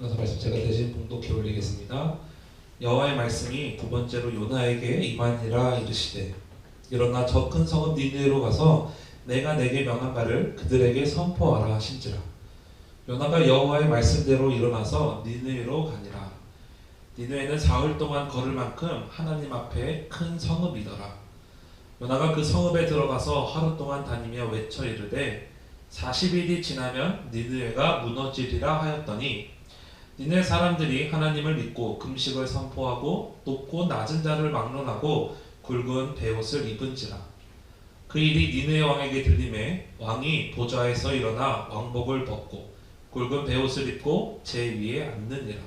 그래서 말씀 제가 대신 봉독해 올리겠습니다. 여호와의 말씀이 두 번째로 요나에게 임하니라 이르시되 일어나 저 큰 성읍 니느웨로 가서 내가 내게 명한 바를 그들에게 선포하라 하신지라. 요나가 여호와의 말씀대로 일어나서 니느웨로 가니라. 니느웨는 사흘 동안 걸을 만큼 하나님 앞에 큰 성읍이더라. 요나가 그 성읍에 들어가서 하루 동안 다니며 외쳐 이르되 40일이 지나면 니느웨가 무너지리라 하였더니 니네 사람들이 하나님을 믿고 금식을 선포하고 높고 낮은 자를 막론하고 굵은 베옷을 입은지라. 그 일이 니느웨 왕에게 들림에 왕이 보좌에서 일어나 왕복을 벗고 굵은 베옷을 입고 제 위에 앉느니라.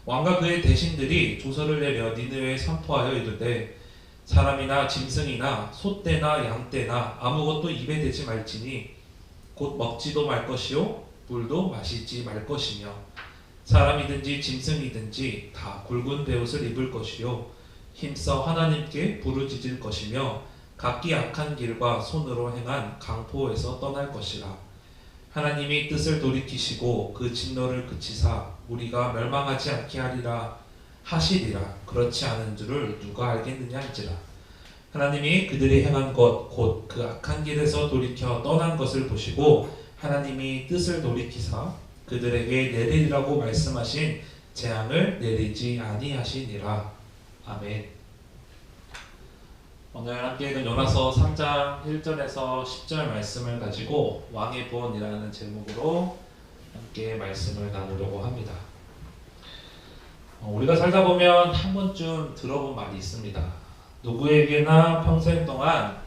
왕과 그의 대신들이 조서를 내려 니느웨에 선포하여 이르되 사람이나 짐승이나 소떼나 양떼나 아무것도 입에 대지 말지니 곧 먹지도 말 것이요 물도 마시지 말 것이며 사람이든지 짐승이든지 다 굵은 베옷을 입을 것이요 힘써 하나님께 부르짖을 것이며 각기 악한 길과 손으로 행한 강포에서 떠날 것이라. 하나님이 뜻을 돌이키시고 그 진노를 그치사 우리가 멸망하지 않게 하리라 하시리라. 그렇지 않은 줄을 누가 알겠느냐 한지라. 하나님이 그들이 행한 것 곧 그 악한 길에서 돌이켜 떠난 것을 보시고 하나님이 뜻을 돌이키사 그들에게 내리라고 말씀하신 재앙을 내리지 아니하시니라. 아멘. 오늘 함께 읽은 요나서 3장 1절에서 10절 말씀을 가지고 왕의 본이라는 제목으로 함께 말씀을 나누려고 합니다. 우리가 살다 보면 한 번쯤 들어본 말이 있습니다. 누구에게나 평생 동안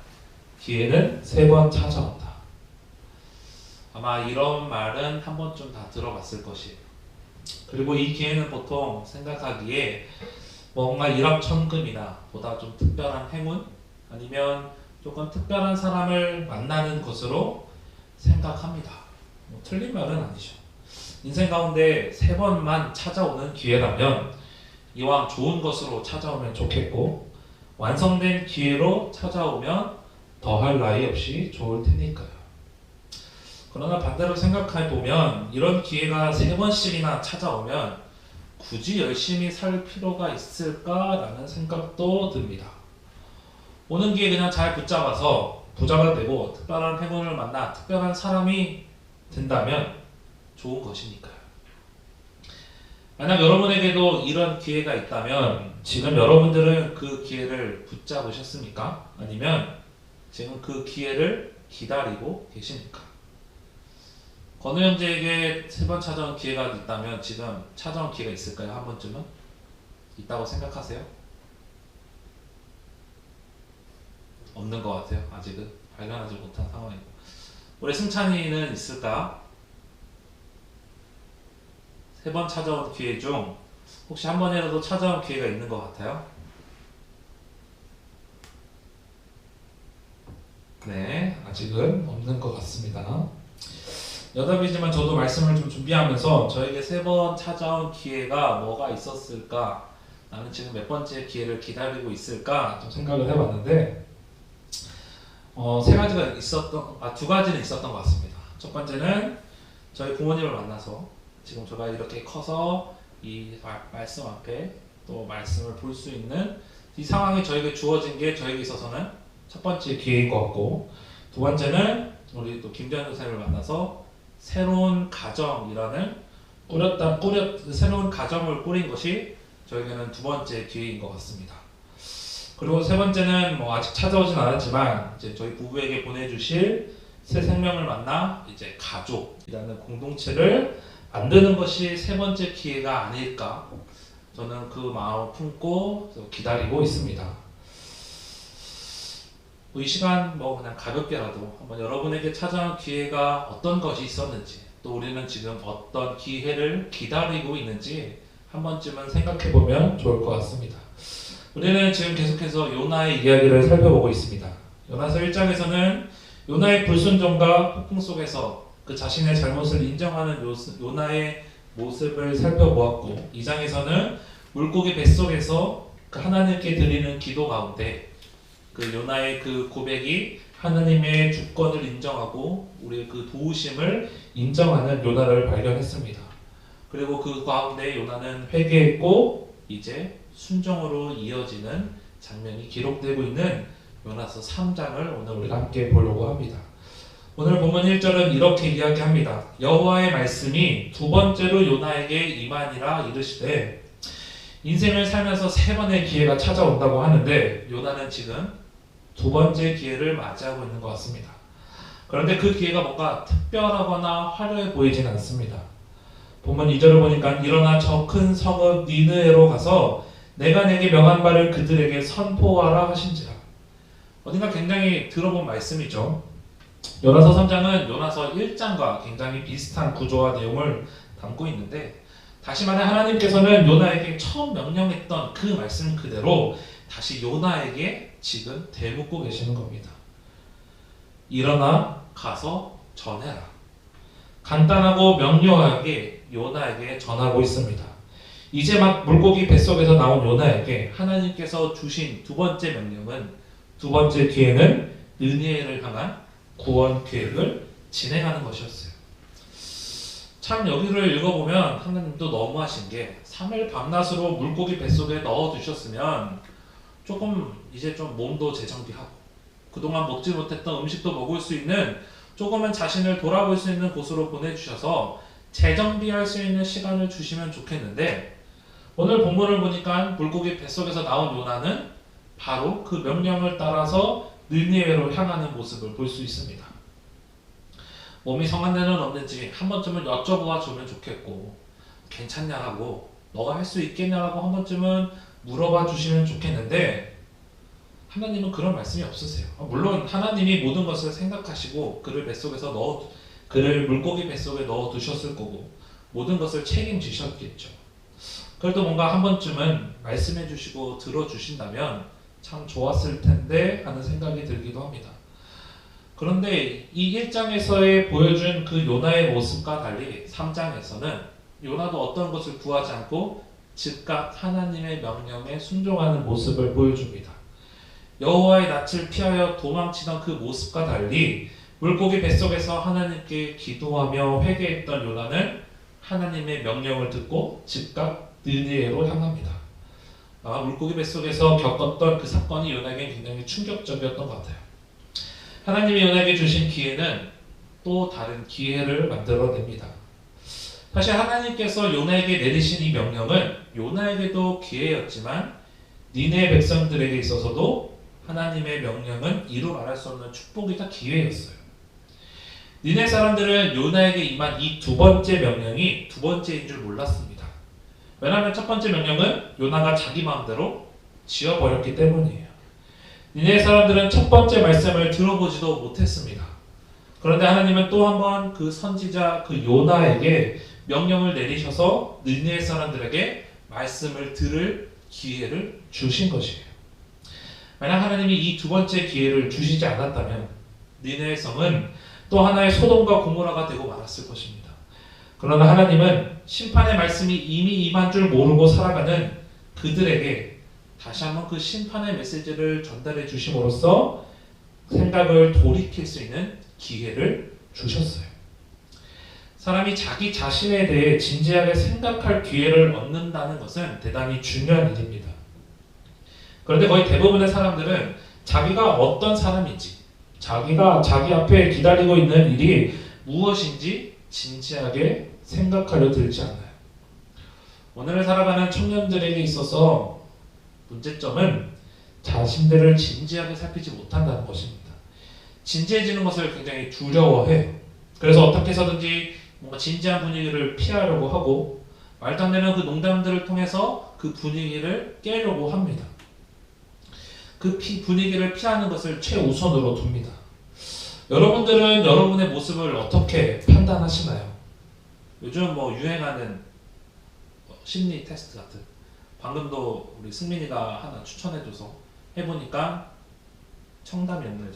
기회는 3번 찾아온다. 아마 이런 말은 한 번쯤 다 들어봤을 것이에요. 그리고 이 기회는 보통 생각하기에 뭔가 일확천금이나 보다 좀 특별한 행운 아니면 조금 특별한 사람을 만나는 것으로 생각합니다. 틀린 말은 아니죠. 인생 가운데 3번만 찾아오는 기회라면 이왕 좋은 것으로 찾아오면 좋겠고 완성된 기회로 찾아오면 더할 나위 없이 좋을 테니까요. 그러나 반대로 생각해보면 이런 기회가 3번씩이나 찾아오면 굳이 열심히 살 필요가 있을까라는 생각도 듭니다. 오는 기회 그냥 잘 붙잡아서 부자가 되고 특별한 행운을 만나 특별한 사람이 된다면 좋은 것이니까요. 만약 여러분에게도 이런 기회가 있다면 지금 여러분들은 그 기회를 붙잡으셨습니까? 아니면 지금 그 기회를 기다리고 계십니까? 건우 형제에게 3번 찾아온 기회가 있다면 지금 찾아온 기회가 있을까요? 한 번쯤은? 있다고 생각하세요? 없는 것 같아요. 아직은 발견하지 못한 상황이고. 우리 승찬이는 있을까? 3번 찾아온 기회 중 혹시 한 번이라도 찾아온 기회가 있는 것 같아요? 네, 아직은 없는 것 같습니다. 여담이지만 저도 말씀을 좀 준비하면서 저에게 3번 찾아온 기회가 뭐가 있었을까? 나는 지금 몇 번째 기회를 기다리고 있을까? 좀 생각을 해봤는데 두 가지는 있었던 것 같습니다. 첫 번째는 저희 부모님을 만나서 지금 제가 이렇게 커서 이 말씀 앞에 또 말씀을 볼 수 있는 이 상황이 저에게 주어진 게 저에게 있어서는 첫 번째 기회인 것 같고 두 번째는 우리 또 김대현 선생님을 만나서 새로운 가정이라는 새로운 가정을 꾸린 것이 저에게는 두 번째 기회인 것 같습니다. 그리고 세 번째는 아직 찾아오진 않았지만 이제 저희 부부에게 보내주실 새 생명을 만나 이제 가족이라는 공동체를 만드는 것이 세 번째 기회가 아닐까 저는 그 마음을 품고 기다리고 있습니다. 이 시간 그냥 가볍게라도 한번 여러분에게 찾아온 기회가 어떤 것이 있었는지 또 우리는 지금 어떤 기회를 기다리고 있는지 한 번쯤은 생각해 보면 좋을 것 같습니다. 우리는 지금 계속해서 요나의 이야기를 살펴보고 있습니다. 요나서 1장에서는 요나의 불순종과 폭풍 속에서 그 자신의 잘못을 인정하는 요나의 모습을 살펴보았고 2장에서는 물고기 뱃속에서 그 하나님께 드리는 기도 가운데 그 요나의 그 고백이 하나님의 주권을 인정하고 우리의 그 도우심을 인정하는 요나를 발견했습니다. 그리고 그 가운데 요나는 회개했고 이제 순종으로 이어지는 장면이 기록되고 있는 요나서 3장을 오늘 우리가 함께 보려고 합니다. 오늘 본문 1절은 이렇게 이야기합니다. 여호와의 말씀이 두 번째로 요나에게 임하니라 이르시되, 인생을 살면서 세 번의 기회가 찾아온다고 하는데 요나는 지금 두 번째 기회를 맞이하고 있는 것 같습니다. 그런데 그 기회가 뭔가 특별하거나 화려해 보이진 않습니다. 본문 2절을 보니까 일어나 저 큰 성읍 니느웨로 가서 내가 내게 명한 바를 그들에게 선포하라 하신지라. 어딘가 굉장히 들어본 말씀이죠. 요나서 3장은 요나서 1장과 굉장히 비슷한 구조와 내용을 담고 있는데, 다시 말해 하나님께서는 요나에게 처음 명령했던 그 말씀 그대로 다시 요나에게 지금 되묻고 계시는 겁니다. 일어나 가서 전해라. 간단하고 명료하게 요나에게 전하고 있습니다. 이제 막 물고기 뱃속에서 나온 요나에게 하나님께서 주신 두 번째 명령은, 두 번째 기회는 느니웨를 향한 구원 계획을 진행하는 것이었어요. 참 여기를 읽어보면 하나님도 너무하신 게 3일 밤낮으로 물고기 뱃속에 넣어두셨으면 조금 이제 좀 몸도 재정비하고 그동안 먹지 못했던 음식도 먹을 수 있는, 조금은 자신을 돌아볼 수 있는 곳으로 보내주셔서 재정비할 수 있는 시간을 주시면 좋겠는데, 오늘 본문을 보니까 물고기 뱃속에서 나온 요나는 바로 그 명령을 따라서 느니웨로 향하는 모습을 볼 수 있습니다. 몸이 성한 데는 없는지 한 번쯤은 여쭤보아 주면 좋겠고, 괜찮냐라고, 너가 할 수 있겠냐라고 한 번쯤은 물어봐 주시면 좋겠는데, 하나님은 그런 말씀이 없으세요. 물론 하나님이 모든 것을 생각하시고 그를 물고기 뱃속에 넣어 두셨을 거고 모든 것을 책임지셨겠죠. 그래도 뭔가 한 번쯤은 말씀해 주시고 들어 주신다면 참 좋았을 텐데 하는 생각이 들기도 합니다. 그런데 이 1장에서의 보여준 그 요나의 모습과 달리 3장에서는 요나도 어떤 것을 구하지 않고 즉각 하나님의 명령에 순종하는 모습을 보여줍니다. 여호와의 낯을 피하여 도망치던 그 모습과 달리 물고기 뱃속에서 하나님께 기도하며 회개했던 요나는 하나님의 명령을 듣고 즉각 느니웨로 향합니다. 물고기 뱃속에서 겪었던 그 사건이 요나에게 굉장히 충격적이었던 것 같아요. 하나님이 요나에게 주신 기회는 또 다른 기회를 만들어냅니다. 사실 하나님께서 요나에게 내리신 이 명령은 요나에게도 기회였지만 니네 백성들에게 있어서도 하나님의 명령은 이루 말할 수 없는 축복이자 기회였어요. 니네 사람들은 요나에게 임한 이 두 번째 명령이 두 번째인 줄 몰랐습니다. 왜냐하면 첫 번째 명령은 요나가 자기 마음대로 지어버렸기 때문이에요. 니네 사람들은 첫 번째 말씀을 들어보지도 못했습니다. 그런데 하나님은 또 한 번 그 선지자 그 요나에게 명령을 내리셔서 니네 사람들에게 말씀을 들을 기회를 주신 것이에요. 만약 하나님이 이 두 번째 기회를 주시지 않았다면 니느웨 성은 또 하나의 소돔과 고모라가 되고 말았을 것입니다. 그러나 하나님은 심판의 말씀이 이미 임한 줄 모르고 살아가는 그들에게 다시 한번 그 심판의 메시지를 전달해 주심으로써 생각을 돌이킬 수 있는 기회를 주셨어요. 사람이 자기 자신에 대해 진지하게 생각할 기회를 얻는다는 것은 대단히 중요한 일입니다. 그런데 거의 대부분의 사람들은 자기가 어떤 사람인지, 자기가 자기 앞에 기다리고 있는 일이 무엇인지 진지하게 생각하려 들지 않아요. 오늘을 살아가는 청년들에게 있어서 문제점은 자신들을 진지하게 살피지 못한다는 것입니다. 진지해지는 것을 굉장히 두려워해요. 그래서 어떻게 해서든지 뭔가 진지한 분위기를 피하려고 하고 말도 안 되는 그 농담들을 통해서 그 분위기를 깨려고 합니다. 그 분위기를 피하는 것을 최우선으로 둡니다. 여러분들은 여러분의 모습을 어떻게 판단하시나요? 요즘 유행하는 심리 테스트 같은, 방금도 우리 승민이가 하나 추천해줘서 해보니까 청담이었나요?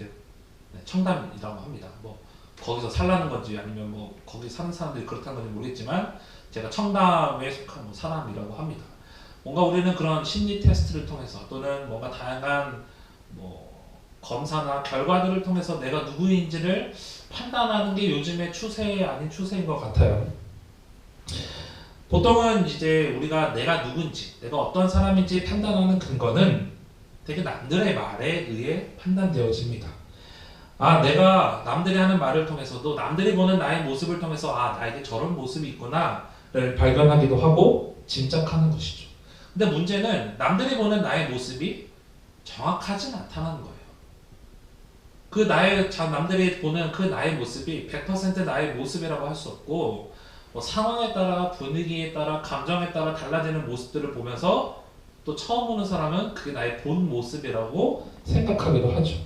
청담이라고 합니다. 거기서 살라는 건지 아니면 거기 사는 사람들이 그렇다는 건지 모르겠지만 제가 청담에 속한 사람이라고 합니다. 뭔가 우리는 그런 심리 테스트를 통해서 또는 뭔가 다양한 검사나 결과들을 통해서 내가 누구인지를 판단하는 게 요즘의 추세 아닌 추세인 것 같아요. 보통은 이제 우리가 내가 누군지, 내가 어떤 사람인지 판단하는 근거는 되게 남들의 말에 의해 판단되어집니다. 내가 남들이 하는 말을 통해서도 남들이 보는 나의 모습을 통해서 나에게 저런 모습이 있구나를 발견하기도 하고 짐작하는 것이죠. 근데 문제는 남들이 보는 나의 모습이 정확하진 않다는 거예요. 남들이 보는 그 나의 모습이 100% 나의 모습이라고 할 수 없고, 상황에 따라, 분위기에 따라, 감정에 따라 달라지는 모습들을 보면서 또 처음 보는 사람은 그게 나의 본 모습이라고 생각하기도 하죠.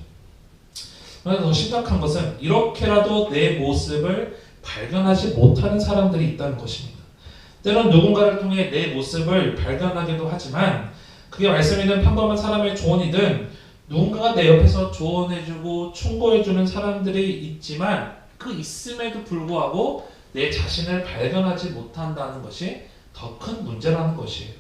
그래서 더 심각한 것은 이렇게라도 내 모습을 발견하지 못하는 사람들이 있다는 것입니다. 때론 누군가를 통해 내 모습을 발견하기도 하지만 그게 말씀이든 평범한 사람의 조언이든 누군가가 내 옆에서 조언해주고 충고해주는 사람들이 있지만 그 있음에도 불구하고 내 자신을 발견하지 못한다는 것이 더 큰 문제라는 것이에요.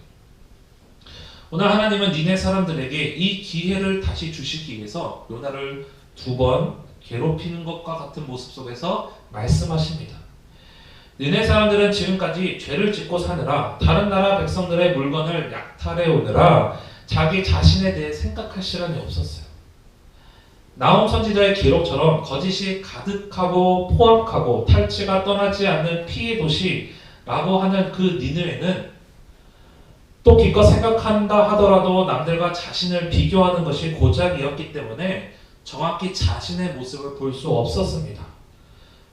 오늘 하나님은 니네 사람들에게 이 기회를 다시 주시기 위해서 요나를 2번 괴롭히는 것과 같은 모습 속에서 말씀하십니다. 니네 사람들은 지금까지 죄를 짓고 사느라 다른 나라 백성들의 물건을 약탈해 오느라 자기 자신에 대해 생각할 시간이 없었어요. 나홈 선지자의 기록처럼 거짓이 가득하고 포악하고 탈취가 떠나지 않는 피의 도시라고 하는 그 니느웨는 또 기껏 생각한다 하더라도 남들과 자신을 비교하는 것이 고작이었기 때문에 정확히 자신의 모습을 볼 수 없었습니다.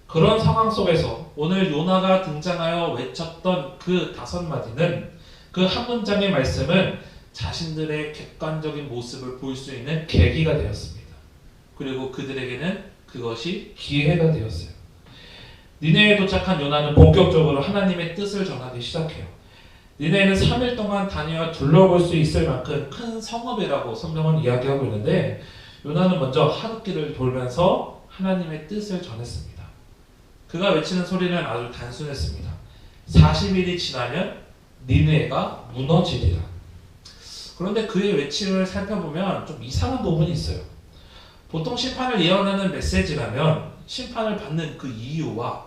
그런 상황 속에서 오늘 요나가 등장하여 외쳤던 그 5마디는, 그 한 문장의 말씀은 자신들의 객관적인 모습을 볼 수 있는 계기가 되었습니다. 그리고 그들에게는 그것이 기회가 되었어요. 니네에 도착한 요나는 본격적으로 하나님의 뜻을 전하기 시작해요. 니네는 3일 동안 다니어 둘러볼 수 있을 만큼 큰 성읍이라고 성경은 이야기하고 있는데, 요나는 먼저 하룻길을 돌면서 하나님의 뜻을 전했습니다. 그가 외치는 소리는 아주 단순했습니다. 40일이 지나면 니느웨가 무너지리라. 그런데 그의 외침을 살펴보면 좀 이상한 부분이 있어요. 보통 심판을 예언하는 메시지라면 심판을 받는 그 이유와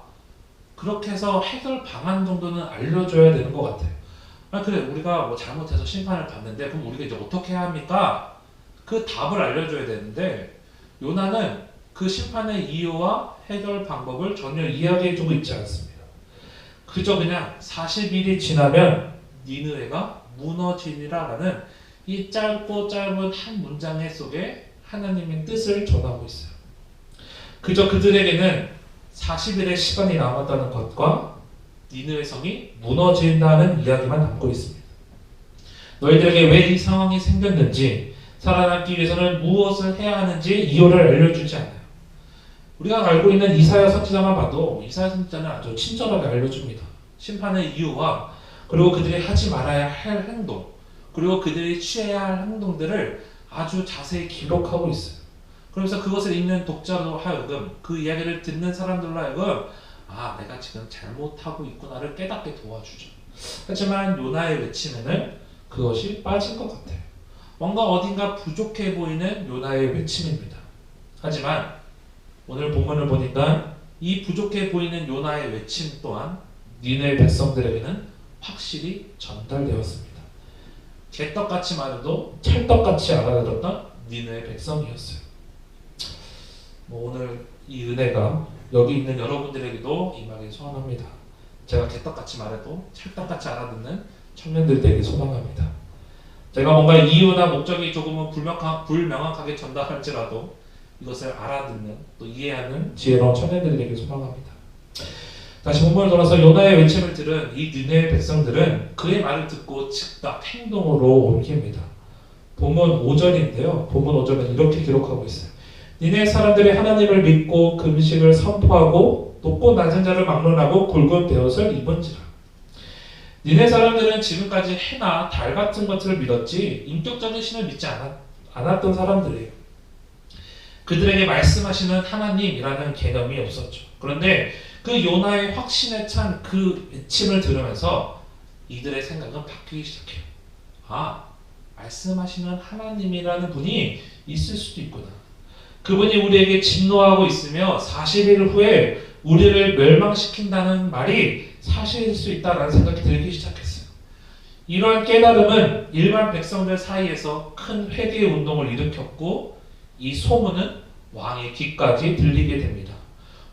그렇게 해서 해결 방안 정도는 알려줘야 되는 것 같아요. 그래, 우리가 잘못해서 심판을 받는데 그럼 우리가 이제 어떻게 해야 합니까? 그 답을 알려줘야 되는데 요나는 그 심판의 이유와 해결 방법을 전혀 이야기해주고 있지 않습니다. 그저 그냥 40일이 지나면 니느웨가 무너지리라 라는 이 짧고 짧은 한 문장 속에 하나님의 뜻을 전하고 있어요. 그저 그들에게는 40일의 시간이 남았다는 것과 니느웨 성이 무너진다는 이야기만 담고 있습니다. 너희들에게 왜 이 상황이 생겼는지, 살아남기 위해서는 무엇을 해야 하는지 이유를 알려주지 않아요. 우리가 알고 있는 이사야 선지자만 봐도 이사야 선지자는 아주 친절하게 알려줍니다. 심판의 이유와 그리고 그들이 하지 말아야 할 행동, 그리고 그들이 취해야 할 행동들을 아주 자세히 기록하고 있어요. 그래서 그것을 읽는 독자로 하여금, 그 이야기를 듣는 사람들로 하여금 내가 지금 잘못하고 있구나를 깨닫게 도와주죠. 하지만 요나의 외침에는 그것이 빠진 것 같아요. 뭔가 어딘가 부족해 보이는 요나의 외침입니다. 하지만 오늘 본문을 보니까 이 부족해 보이는 요나의 외침 또한 니느웨 백성들에게는 확실히 전달되었습니다. 개떡같이 말해도 찰떡같이 알아들었던 니느웨 백성이었어요. 오늘 이 은혜가 여기 있는 여러분들에게도 임하길 소원합니다. 제가 개떡같이 말해도 찰떡같이 알아듣는 청년들이 되길 소망합니다. 제가 뭔가 이유나 목적이 조금은 불명확하게 전달할지라도 이것을 알아듣는, 또 이해하는 지혜로운 청년들이 되길 소망합니다. 다시 본문을 돌아서 요나의 외침을 들은 이 니느웨 백성들은 그의 말을 듣고 즉각 행동으로 옮깁니다. 본문 5절인데요. 본문 5절은 이렇게 기록하고 있어요. 니네 사람들이 하나님을 믿고 금식을 선포하고 높고 낮은 자를 막론하고 굵은 베옷을 입은지라. 니네 사람들은 지금까지 해나 달 같은 것들을 믿었지 인격적인 신을 믿지 않았던 사람들이에요. 그들에게 말씀하시는 하나님이라는 개념이 없었죠. 그런데 그 요나의 확신에 찬 그 외침을 들으면서 이들의 생각은 바뀌기 시작해요. 말씀하시는 하나님이라는 분이 있을 수도 있구나. 그분이 우리에게 진노하고 있으며 40일 후에 우리를 멸망시킨다는 말이 사실일 수 있다라는 생각이 들기 시작했어요. 이러한 깨달음은 일반 백성들 사이에서 큰 회개 운동을 일으켰고 이 소문은 왕의 귀까지 들리게 됩니다.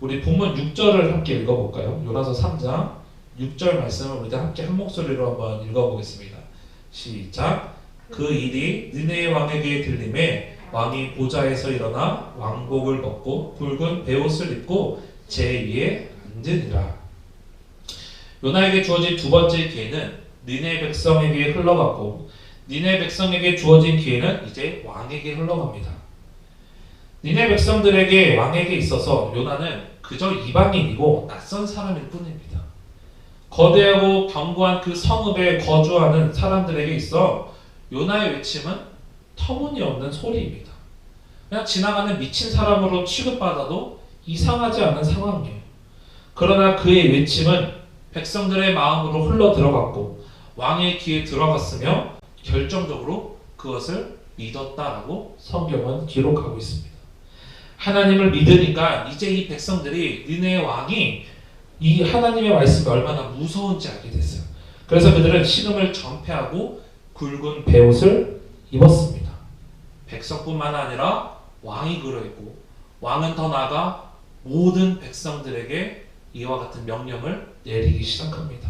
우리 본문 6절을 함께 읽어볼까요? 요나서 3장 6절 말씀을 우리가 함께 한 목소리로 한번 읽어보겠습니다. 시작. 그 일이 느헤 왕에게 들림에 왕이 보좌에서 일어나 왕복을 벗고 굵은 베옷을 입고 제 위에 앉으니라. 요나에게 주어진 두 번째 기회는 느헤 백성에게 흘러갔고 느헤 백성에게 주어진 기회는 이제 왕에게 흘러갑니다. 느헤 백성들에게 왕에게 있어서 요나는 그저 이방인이고 낯선 사람일 뿐입니다. 거대하고 견고한 그 성읍에 거주하는 사람들에게 있어 요나의 외침은 터무니없는 소리입니다. 그냥 지나가는 미친 사람으로 취급받아도 이상하지 않은 상황이에요. 그러나 그의 외침은 백성들의 마음으로 흘러 들어갔고 왕의 귀에 들어갔으며 결정적으로 그것을 믿었다라고 성경은 기록하고 있습니다. 하나님을 믿으니까 이제 이 백성들이 느헤 왕이 이 하나님의 말씀이 얼마나 무서운지 알게 됐어요. 그래서 그들은 신음을 전폐하고 굵은 베옷을 입었습니다. 백성뿐만 아니라 왕이 그러했고 왕은 더 나아가 모든 백성들에게 이와 같은 명령을 내리기 시작합니다.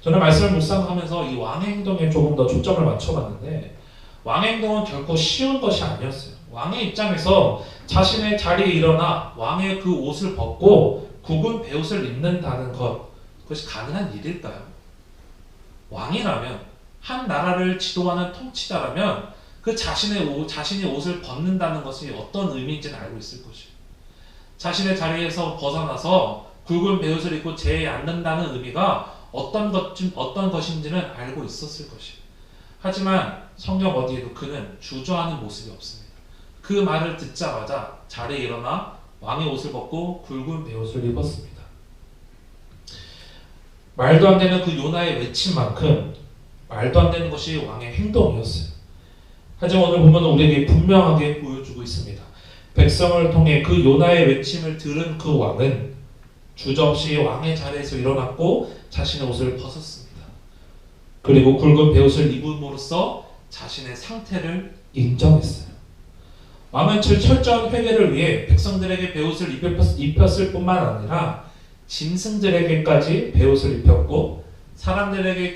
저는 말씀을 묵상하면서 이 왕의 행동에 조금 더 초점을 맞춰봤는데 왕의 행동은 결코 쉬운 것이 아니었어요. 왕의 입장에서 자신의 자리에 일어나 왕의 그 옷을 벗고 굵은 베옷을 입는다는 것, 그것이 가능한 일일까요? 왕이라면, 한 나라를 지도하는 통치자라면 그 자신이 옷을 벗는다는 것이 어떤 의미인지는 알고 있을 것이에요. 자신의 자리에서 벗어나서 굵은 베옷을 입고 제에 앉는다는 의미가 어떤 것인지는 알고 있었을 것이에요. 하지만 성경 어디에도 그는 주저하는 모습이 없습니다. 그 말을 듣자마자 자리에 일어나 왕의 옷을 벗고 굵은 베옷을 입었습니다. 말도 안 되는 그 요나의 외침만큼 말도 안 되는 것이 왕의 행동이었어요. 하지만 오늘 보면 우리에게 분명하게 보여주고 있습니다. 백성을 통해 그 요나의 외침을 들은 그 왕은 주저없이 왕의 자리에서 일어났고 자신의 옷을 벗었습니다. 그리고 굵은 베옷을 입음으로써 자신의 상태를 인정했어요. 왕은 철저한 회개를 위해 백성들에게 베옷을 입혔을 뿐만 아니라 짐승들에게까지 베옷을 입혔고 사람들에게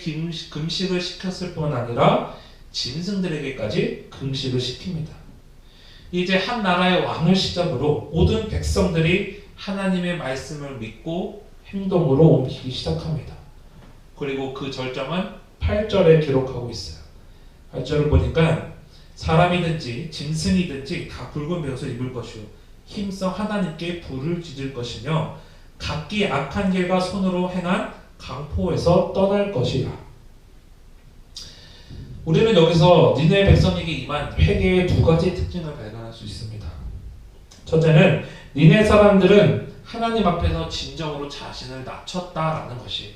금식을 시켰을 뿐 아니라 짐승들에게까지 금식을 시킵니다. 이제 한 나라의 왕을 시작으로 모든 백성들이 하나님의 말씀을 믿고 행동으로 옮기기 시작합니다. 그리고 그 절정은 8절에 기록하고 있어요. 8절을 보니까 사람이든지 짐승이든지 다 굵은 베옷을 입을 것이요 힘써 하나님께 불을 지질 것이며 각기 악한 길과 손으로 행한 강포에서 떠날 것이라. 우리는 여기서 느헤 백성에게 임한 회개의 두 가지 특징을 발견할 수 있습니다. 첫째는 느헤 사람들은 하나님 앞에서 진정으로 자신을 낮췄다라는 것이에요.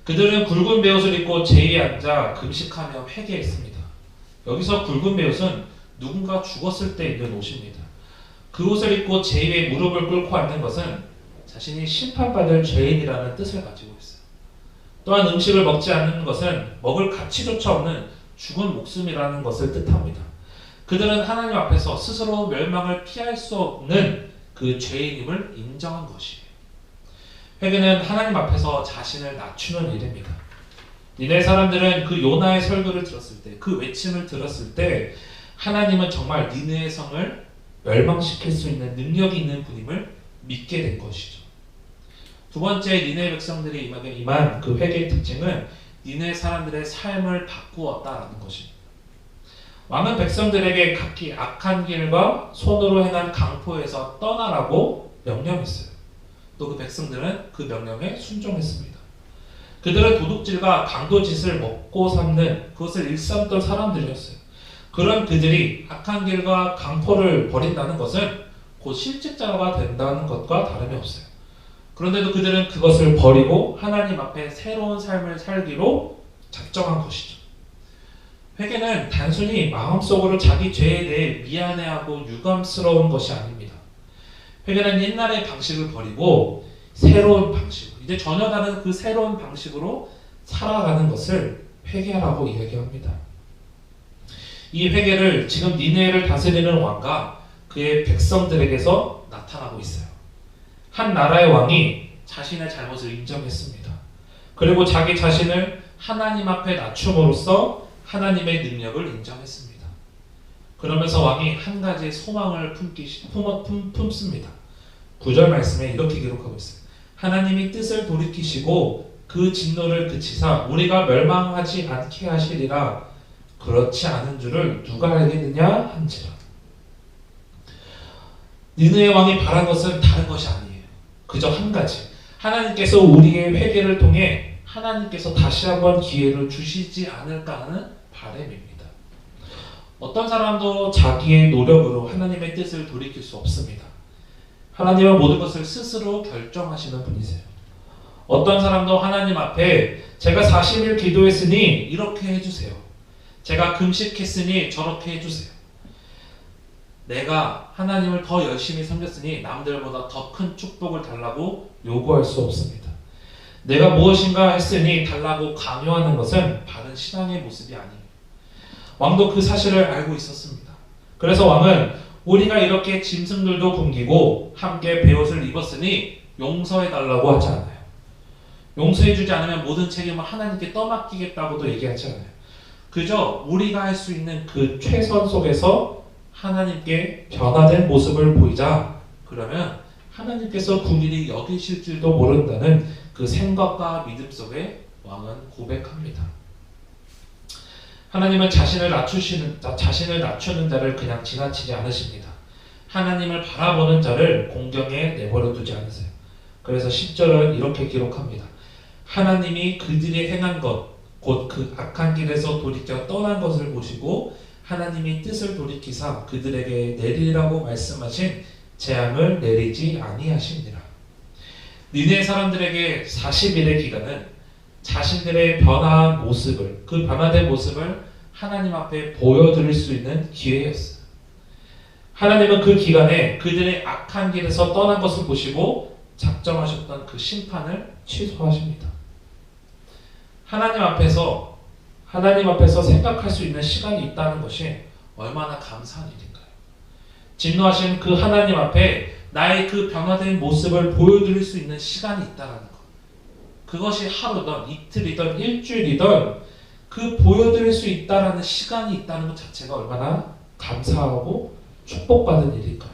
그들은 굵은 베옷을 입고 제에 앉아 금식하며 회개했습니다. 여기서 굵은 베옷은 누군가 죽었을 때 입는 옷입니다. 그 옷을 입고 제에 무릎을 꿇고 앉는 것은 자신이 심판받을 죄인이라는 뜻을 가지고 있어요. 또한 음식을 먹지 않는 것은 먹을 가치조차 없는 죽은 목숨이라는 것을 뜻합니다. 그들은 하나님 앞에서 스스로 멸망을 피할 수 없는 그 죄인임을 인정한 것이에요. 회개는 하나님 앞에서 자신을 낮추는 일입니다. 니네 사람들은 그 요나의 설교를 들었을 때, 그 외침을 들었을 때 하나님은 정말 니네의 성을 멸망시킬 수 있는 능력이 있는 분임을 믿게 된 것이죠. 두 번째 니네 백성들이 임한 그 회개의 특징은 니네 사람들의 삶을 바꾸었다라는 것입니다. 왕은 백성들에게 각기 악한 길과 손으로 행한 강포에서 떠나라고 명령했어요. 또 그 백성들은 그 명령에 순종했습니다. 그들은 도둑질과 강도짓을 먹고 삼는 그것을 일삼던 사람들이었어요. 그런 그들이 악한 길과 강포를 버린다는 것은 곧 실직자가 된다는 것과 다름이 없어요. 그런데도 그들은 그것을 버리고 하나님 앞에 새로운 삶을 살기로 작정한 것이죠. 회개는 단순히 마음속으로 자기 죄에 대해 미안해하고 유감스러운 것이 아닙니다. 회개는 옛날의 방식을 버리고 새로운 방식으로, 이제 전혀 다른 그 새로운 방식으로 살아가는 것을 회개라고 이야기합니다. 이 회개를 지금 니느웨를 다스리는 왕과 그의 백성들에게서 나타나고 있어요. 한 나라의 왕이 자신의 잘못을 인정했습니다. 그리고 자기 자신을 하나님 앞에 낮춤으로써 하나님의 능력을 인정했습니다. 그러면서 왕이 한 가지의 소망을 품습니다. 9절 말씀에 이렇게 기록하고 있어요. 하나님이 뜻을 돌이키시고 그 진노를 그치사 우리가 멸망하지 않게 하시리라. 그렇지 않은 줄을 누가 알겠느냐 한지라. 니느웨 왕이 바란 것은 다른 것이 아니에요. 그저 한 가지. 하나님께서 우리의 회개를 통해 하나님께서 다시 한번 기회를 주시지 않을까 하는 바람입니다. 어떤 사람도 자기의 노력으로 하나님의 뜻을 돌이킬 수 없습니다. 하나님은 모든 것을 스스로 결정하시는 분이세요. 어떤 사람도 하나님 앞에 제가 40일 기도했으니 이렇게 해주세요. 제가 금식했으니 저렇게 해주세요. 내가 하나님을 더 열심히 섬겼으니 남들보다 더 큰 축복을 달라고 요구할 수 없습니다. 내가 무엇인가 했으니 달라고 강요하는 것은 바른 신앙의 모습이 아니에요. 왕도 그 사실을 알고 있었습니다. 그래서 왕은 우리가 이렇게 짐승들도 굶기고 함께 베옷을 입었으니 용서해달라고 하지 않아요. 용서해주지 않으면 모든 책임을 하나님께 떠맡기겠다고도 얘기하지 않아요. 그저 우리가 할 수 있는 그 최선 속에서 하나님께 변화된 모습을 보이자. 그러면 하나님께서 궁일이 여기실 줄도 모른다는 그 생각과 믿음 속에 왕은 고백합니다. 하나님은 자신을 낮추는 자를 그냥 지나치지 않으십니다. 하나님을 바라보는 자를 공경에 내버려 두지 않으세요. 그래서 10절은 이렇게 기록합니다. 하나님이 그들이 행한 것, 곧 그 악한 길에서 돌이켜 떠난 것을 보시고 하나님이 뜻을 돌이키사 그들에게 내리라고 말씀하신 재앙을 내리지 아니하시니라. 니느웨 사람들에게 40일의 기간은 자신들의 변화한 모습을, 그 변화된 모습을 하나님 앞에 보여드릴 수 있는 기회였어요. 하나님은 그 기간에 그들의 악한 길에서 떠난 것을 보시고 작정하셨던 그 심판을 취소하십니다. 하나님 앞에서 생각할 수 있는 시간이 있다는 것이 얼마나 감사한 일인가요? 진노하신 그 하나님 앞에 나의 그 변화된 모습을 보여드릴 수 있는 시간이 있다는 것. 그것이 하루든 이틀이든 일주일이든 그 보여드릴 수 있다는 시간이 있다는 것 자체가 얼마나 감사하고 축복받은 일일까요?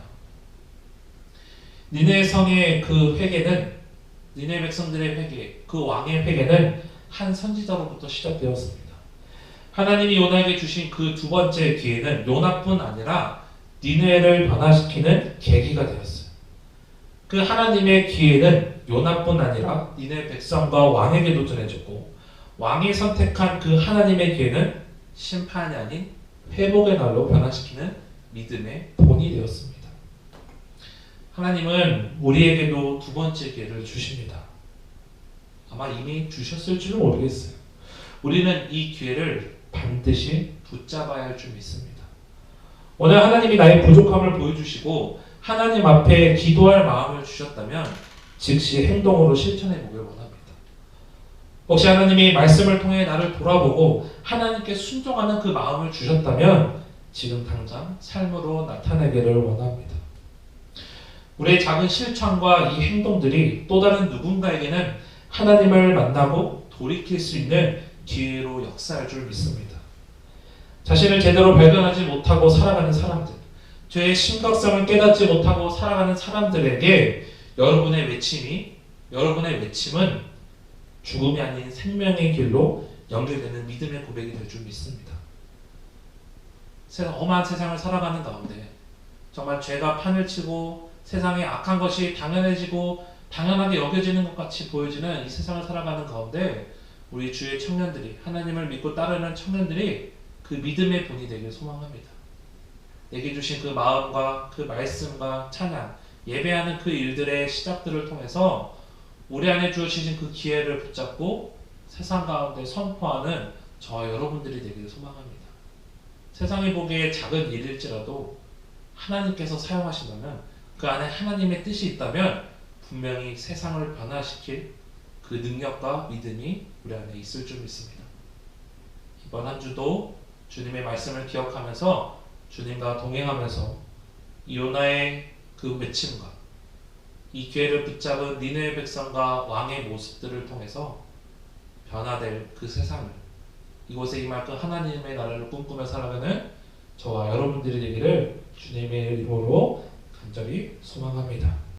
니느웨 성의 그 회개는, 니느웨 백성들의 회개, 그 왕의 회개는 한 선지자로부터 시작되었습니다. 하나님이 요나에게 주신 그 두 번째 기회는 요나뿐 아니라 니느웨를 변화시키는 계기가 되었어요. 그 하나님의 기회는 요나뿐 아니라 니느웨 백성과 왕에게도 전해졌고, 왕이 선택한 그 하나님의 기회는 심판이 아닌 회복의 날로 변화시키는 믿음의 본이 되었습니다. 하나님은 우리에게도 두 번째 기회를 주십니다. 아마 이미 주셨을지도 모르겠어요. 우리는 이 기회를 반드시 붙잡아야 할 줄 믿습니다. 오늘 하나님이 나의 부족함을 보여주시고 하나님 앞에 기도할 마음을 주셨다면 즉시 행동으로 실천해 보길 원합니다. 혹시 하나님이 말씀을 통해 나를 돌아보고 하나님께 순종하는 그 마음을 주셨다면 지금 당장 삶으로 나타내기를 원합니다. 우리의 작은 실천과 이 행동들이 또 다른 누군가에게는 하나님을 만나고 돌이킬 수 있는 기회로 역사할 줄 믿습니다. 자신을 제대로 발견하지 못하고 살아가는 사람들, 죄의 심각성을 깨닫지 못하고 살아가는 사람들에게 여러분의 외침은 죽음이 아닌 생명의 길로 연결되는 믿음의 고백이 될 줄 믿습니다. 험한 세상을 살아가는 가운데 정말 죄가 판을 치고 세상에 악한 것이 당연해지고 당연하게 여겨지는 것 같이 보여지는 이 세상을 살아가는 가운데 우리 주의 청년들이, 하나님을 믿고 따르는 청년들이 그 믿음의 본이 되길 소망합니다. 내게 주신 그 마음과 그 말씀과 찬양, 예배하는 그 일들의 시작들을 통해서 우리 안에 주어지신 그 기회를 붙잡고 세상 가운데 선포하는 저와 여러분들이 되기를 소망합니다. 세상이 보기에 작은 일일지라도 하나님께서 사용하신다면 그 안에 하나님의 뜻이 있다면 분명히 세상을 변화시킬 그 능력과 믿음이 우리 안에 있을 줄 믿습니다. 이번 한 주도 주님의 말씀을 기억하면서 주님과 동행하면서 이 요나의 그 외침과 이 기회를 붙잡은 니느웨 백성과 왕의 모습들을 통해서 변화될 그 세상을, 이곳에 임할 그 하나님의 나라를 꿈꾸며 살아가는 저와 여러분들이 되기를 주님의 이름으로 간절히 소망합니다.